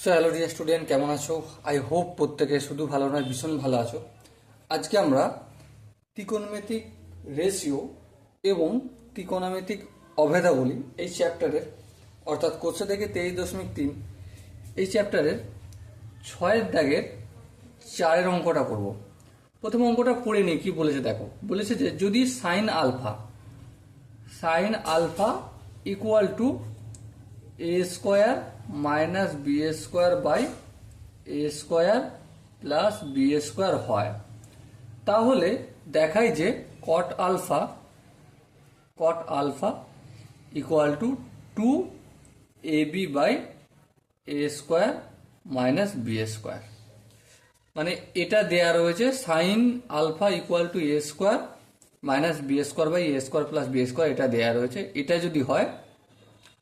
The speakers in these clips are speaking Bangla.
হ্যালো ডিয়ার স্টুডেন্ট, কেমন আছো? আই হোপ প্রত্যেকে শুধু ভালো নয়, ভীষণ ভালো আছো। আজকে আমরা ত্রিকোণমিতিক রেশিও এবং ত্রিকোণমিতিক অভেদাবলী এই চ্যাপ্টারের, অর্থাৎ কোর্সে থেকে 23.3 এই চ্যাপ্টারের 6 দাগের 4 অঙ্কটা করব। প্রথম অঙ্কটা পড়ে নিই, কি বলেছে দেখো। বলেছে যে যদি sine alpha equal to a square minus B square by A square plus B square হয়, তাহলে দেখায় যে cot alpha equal to 2ab by A square minus B square. মানে এটা দেয়া রয়েছে sine alpha equal to a square minus B square by A square plus B square, এটা দেয়া রয়েছে। এটা যদি হয়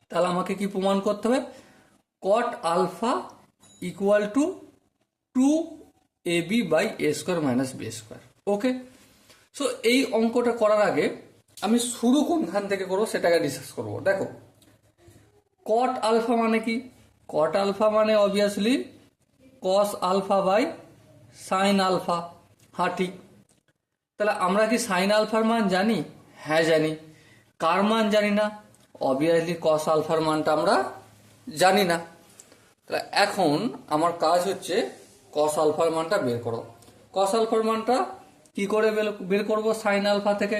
তাহলে আমাকে কি প্রমাণ করতে হবে? Cot alpha equal to 2ab by A square minus B square. Okay, so এই অঙ্কটা করার আগে আমি শুরু কোনখান থেকে করবো সেটাকে ডিসকাস করবো। দেখো, কট আলফা মানে কি? কট আলফা মানে obviously cos alpha by sine alpha. হ্যাঁ, ঠিক। তাহলে আমরা কি সাইন আলফার মান জানি? হ্যাঁ জানি। কার মান জানি না? অবভিয়াসলি কস আলফার মানটা আমরা জানি না। তাহলে এখন আমার কাজ হচ্ছে কস আলফার মানটা বের করো। কস আলফার মানটা কি করে বের করব? সাইন আলফা থেকে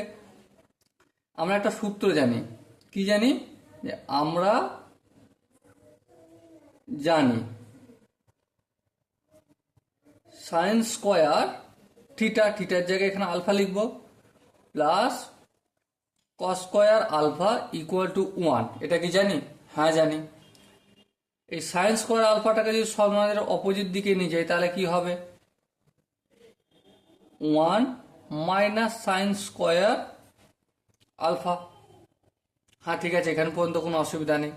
আমরা একটা সূত্র জানি। কি জানি? যে আমরা জানি সাইন স্কোয়ার থিটার জায়গায় এখানে আলফা লিখবো, plus cos square alpha equal to 1। এটা কি জানি? হ্যাঁ জানি। এই সাইন স্কোয়ার আলফাটাকে যদি সমানের অপোজিট দিকে নিয়ে যাই তাহলে কি হবে? 1 মাইনাস সাইন স্কোয়ার আলফা। হ্যাঁ, ঠিক আছে, এখান পর্যন্ত কোনো অসুবিধা নেই।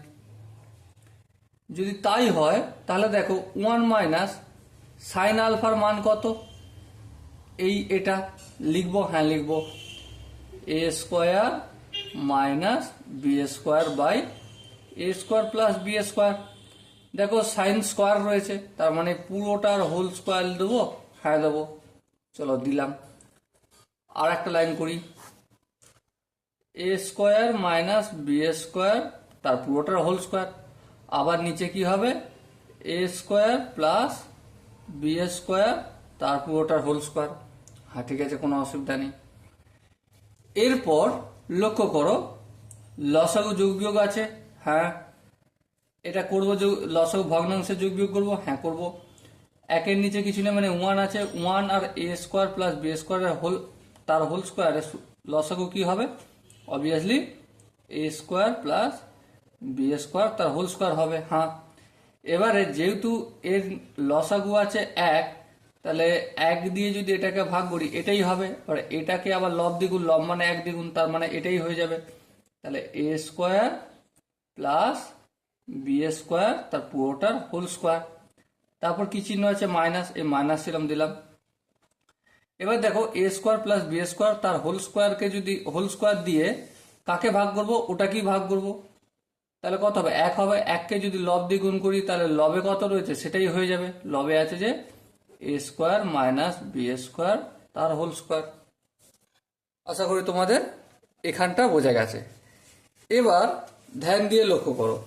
যদি তাই হয় তাহলে দেখো 1 মাইনাস সাইন আলফার মান কত? এটা লিখবো। হ্যাঁ লিখবো, a square minus B square by A square plus B square. দেখো সাইন স্কোয়ার রয়েছে, তার মানে পুরোটার হোল স্কোয়ার দেবো। হ্যাঁ দেবো, চলো দিলাম। আর একটা লাইন করি, এ স্কোয়ার মাইনাস বি স্কোয়ার তার পুরোটার হোল স্কোয়ার। আবার নিচে কি হবে? A square plus B square তার পুরোটার হোল স্কোয়ার। হ্যাঁ, ঠিক আছে, কোনো অসুবিধা নেই। এরপর লক্ষ্য করো, লসাগু যোগ বিয়োগ আছে। হ্যাঁ, এটা করবো, লসাগু ভগ্নাংশে যোগ বিয়োগ করবো। হ্যাঁ করবো। একের নিচে কিছু নেই, মানে 1 আছে। 1 আর এ স্কোয়ার প্লাস বি স্কোয়ারের তার হোল স্কোয়ারের লসাগু কি হবে? অবভিয়াসলি এ স্কোয়ার প্লাস বি স্কোয়ার তার হোল স্কোয়ার হবে। হ্যাঁ, এবারে যেহেতু এর লসাগু আছে 1, তাহলে 1 দিয়ে যদি এটাকে ভাগ করি এটাই হবে। আর এটাকে আবার লব দ্বিগুণ, লব মানে 1 দ্বিগুণ, তার মানে এটাই হয়ে যাবে। তাহলে এ স্কোয়ার প্লাস বি স্কোয়ার তার পুরোটার হোল স্কোয়ার। তারপর কি চিহ্ন আছে? মাইনাস। এই মাইনাস দিলাম। এবার দেখো এ স্কোয়ার প্লাস বি স্কোয়ার তার হোল স্কোয়ারকে যদি হোল স্কোয়ার দিয়ে কাকে ভাগ করব? ওটাকেই ভাগ করব। তাহলে কত হবে? 1 হবে। 1কে যদি লব দিয়ে গুণ করি তাহলে লবে কত রয়েছে সেটাই হয়ে যাবে। লবে আছে যে এ স্কোয়ার মাইনাস বি স্কোয়ার তার হোল স্কোয়ার। আশা করি তোমাদের এখানটা বোঝা গেছে। এবার ধ্যান দিয়ে লক্ষ্য করো।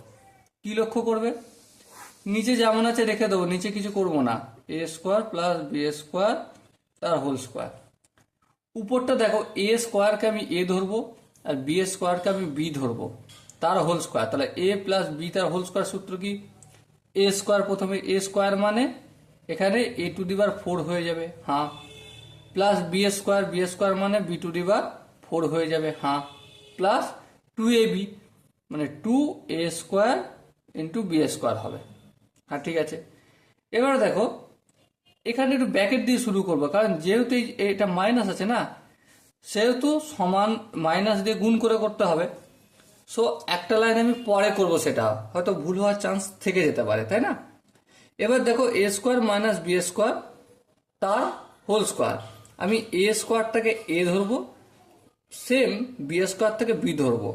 কি লক্ষ্য করবে? নিচে যেমন আছে রেখে দেবো, নিচে কিছু করব না। এ স্কোয়ার প্লাস বি স্কোয়ার তার হোল স্কোয়ার। উপরটা দেখো, এ স্কোয়ারকে আমি এ ধরবো আর বি স্কোয়ারকে আমি বি ধরবো, তার হোল স্কোয়ার। তাহলে এ প্লাস বি তার হোল স্কোয়ার সূত্র কি? এ স্কোয়ার, প্রথমে এ স্কোয়ার মানে এখানে এ টু দি পাওয়ার 4 হয়ে যাবে। হ্যাঁ, প্লাস বি স্কোয়ার মানে বি টু দি পাওয়ার 4 হয়ে যাবে। হ্যাঁ, প্লাস 2ab মানে 2a square into B square হবে। হ্যাঁ, ঠিক আছে। এবার দেখো এখানে একটু ব্র্যাকেট দিয়ে শুরু করবো, কারণ যেহেতু এটা মাইনাস আছে না, সেহেতু সমান মাইনাস দিয়ে গুণ করে করতে হবে। সো একটা লাইন আমি পরে করব, সেটা হয়তো ভুল হওয়ার চান্স থেকে যেতে পারে, তাই না? এবার দেখো এ স্কোয়ার মাইনাস বি স্কোয়ার তার হোল স্কোয়ার। আমি এ স্কোয়ারটাকে এ ধরবো, সেম বি স্কোয়ার থেকে বি ধরবো।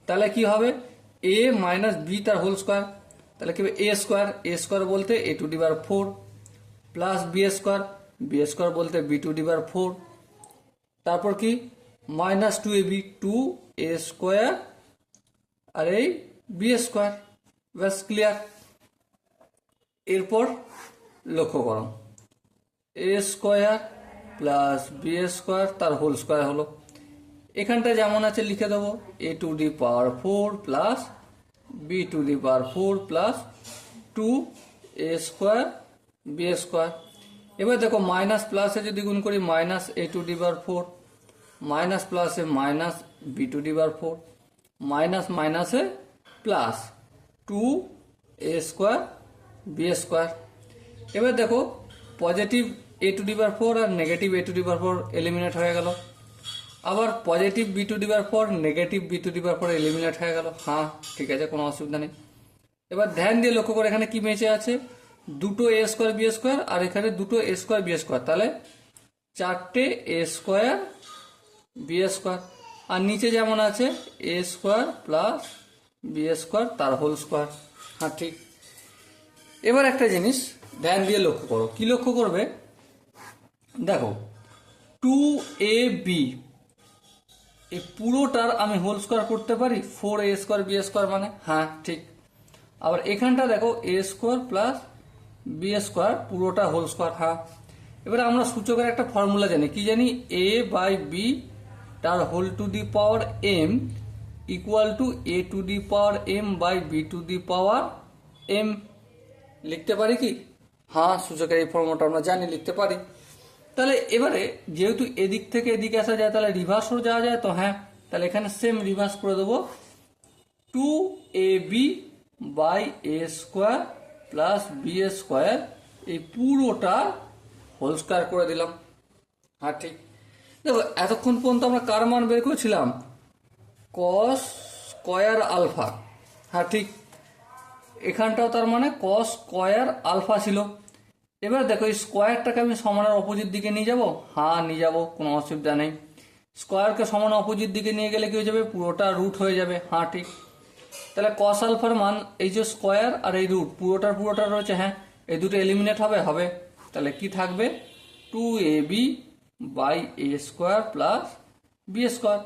তাহলে কি হবে? এ মাইনাস বি তার হোল স্কোয়ার। তাহলে কি হবে এ স্কোয়ার বলতে a to the power 4 plus B square বলতে বি টু দি পাওয়ার 4, তারপর কি মাইনাস 2ab 2a স্কোয়ার আর এই বি স্কোয়ার। ব্যাস ক্লিয়ার। এরপর লক্ষ্য করো a square plus B square তার হোল স্কোয়ার হলো। এখানটা যেমন আছে লিখে দেবো a to the power 4 plus b to the power 4 plus 2a square b square. এবার দেখো মাইনাস প্লাসে যদি গুণ করি minus a to the power 4 minus প্লাসে minus b to the power 4 minus মাইনাসে plus 2a square b square. এবার দেখো positive a to the power 4 R negative a to the power 4 eliminate হয়ে গেল, আবার positive b to the power 4 negative b to the power 4 eliminate হয়ে গেল। হ্যাঁ ঠিক আছে, কোনো অসুবিধা নেই। এবার ধ্যান দিয়ে লক্ষ্য করে এখানে কি বেঁচে আছে, দুটো এ স্কোয়ার বি স্কোয়ার আর এখানে দুটো এ স্কোয়ার বি স্কোয়ার, তাহলে 4টে এ স্কোয়ার বি স্কোয়ার। আর নিচে যেমন আছে এ স্কোয়ার প্লাস বি স্কোয়ার তার হোল স্কোয়ার। হ্যাঁ ঠিক। এবার একটা জিনিস ধ্যান দিয়ে লক্ষ্য করো, কি লক্ষ্য করবে দেখো 2ab এই পুরোটার আমি হোল স্কোয়ার করতে পারি 4a স্কোয়ার বি স্কোয়ার মানে, হ্যাঁ ঠিক। আবার এখানটা দেখো এ স্কোয়ার প্লাস বি স্কোয়ার পুরোটা হোল স্কোয়ার। হ্যাঁ এবার আমরা সূচকের একটা ফর্মুলা জানি, কি জানি এ বাই বি তার whole to the power m equal to a to the power m by b to the power m. লিখতে পারি কি? হ্যাঁ সূচকের এই ফর্মুলাটা আমরা জানি, লিখতে পারি। তাহলে এবারে যেহেতু এদিক থেকে এদিকে আসা যায় তাহলে রিভার্সও যাওয়া যায়, তো হ্যাঁ তাহলে এখানে সেম রিভার্স করে দেবো 2ab by A square plus B square এই পুরোটা হোল স্কোয়ার করে দিলাম। হ্যাঁ ঠিক। দেখো এতক্ষণ পর্যন্ত আমরা কার মান বের করেছিলাম, কস স্কয়ার আলফা। হ্যাঁ ঠিক, এখানটাও তার মানে কস স্কয়ার আলফা ছিল। এবার দেখো এই স্কোয়ারটাকে আমি সমানের অপোজিট দিকে নিয়ে যাব, হ্যাঁ নিয়ে যাব, কোনো অসুবিধা নেই। স্কোয়ারকে সমান অপোজিট দিকে নিয়ে গেলে কি হয়ে যাবে, পুরোটা রুট হয়ে যাবে। হ্যাঁ ঠিক। তাহলে কস আলফার মান এই যে স্কোয়ার আর এই রুট পুরোটা রয়েছে, হ্যাঁ এই দুটো এলিমিনেট হবে। তাহলে কি থাকবে 2ab by A square plus B square.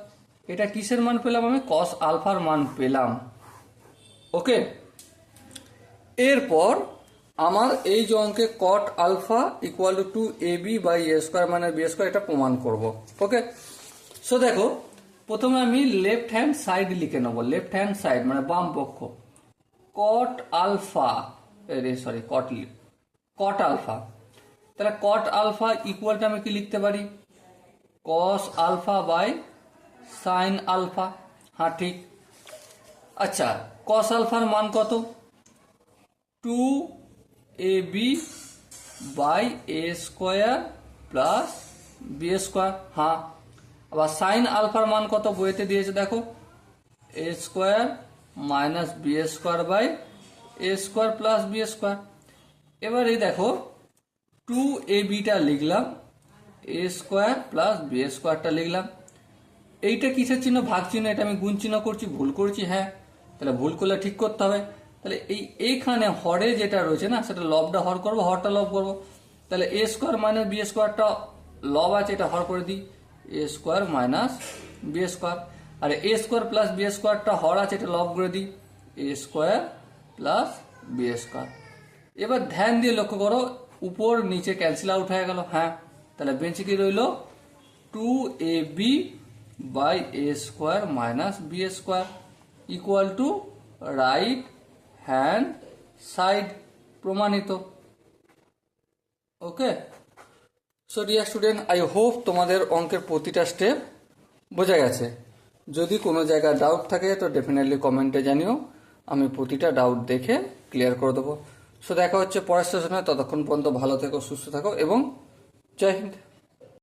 এটা কিসের মান পেলাম, আমি কস আলফার মান পেলাম। ওকে, এরপর আমার এই যে অঙ্কে cot alpha equal to 2ab by A square মানে বি স্কোয়ার, এটা প্রমাণ করব। ওকে, সো দেখো প্রথমে আমি লেফট হ্যান্ড সাইড লিখে নেবো, লেফট হ্যান্ড সাইড মানে বাম পক্ষ। কট আলফা কট আলফা, তাহলে কট আলফা ইকুয়ালটা আমি কি লিখতে পারি, cos alpha by sine alpha. হ্যাঁ ঠিক। আচ্ছা কস আলফার মান কত, 2ab by A square plus B square. হ্যাঁ, আবার সাইন আলফার মান কত বইতে দিয়েছে দেখো, এ square minus B square by A square plus B square. এবার এই দেখো 2abটা লিখলাম, এ স্কোয়ার প্লাস বি স্কোয়ারটা লিখলাম। এইটা কিসের চিহ্ন, ভাগ চিহ্ন, এটা আমি গুণ চিহ্ন করছি, ভুল করছি। হ্যাঁ তাহলে ভুল করলে ঠিক করতে হবে। তাহলে এইখানে হরে যেটা রয়েছে না, সেটা লবটা হর করবো, হরটা লব করবো। তাহলে এ স্কোয়ার মাইনাস বি স্কোয়ারটা লব আছে, এটা হর করে দিই, এ স্কোয়ার মাইনাস বি স্কোয়ার। আর এ স্কোয়ার প্লাস বি স্কোয়ারটা হর আছে, এটা লব করে দিই, এ স্কোয়ার প্লাস বি স্কোয়ার। এবার ধ্যান দিয়ে লক্ষ্য করো উপর নিচে ক্যান্সেল আউট হয়ে গেল। হ্যাঁ তাহলে বেঞ্চে কি রইল, 2ab by A square minus B square equal to right hand side, প্রমাণিত। Okay, so dear student, I hope তোমাদের অঙ্কের প্রতিটা স্টেপ বোঝা গেছে। যদি কোনো জায়গায় ডাউট থাকে তো ডেফিনেটলি কমেন্টে জানিও, আমি প্রতিটা ডাউট দেখে ক্লিয়ার করে দেবো। সো দেখা হচ্ছে পরের সেশনে, ততক্ষণ পর্যন্ত ভালো থেকো, সুস্থ থাকো এবং জয় হিন্দ।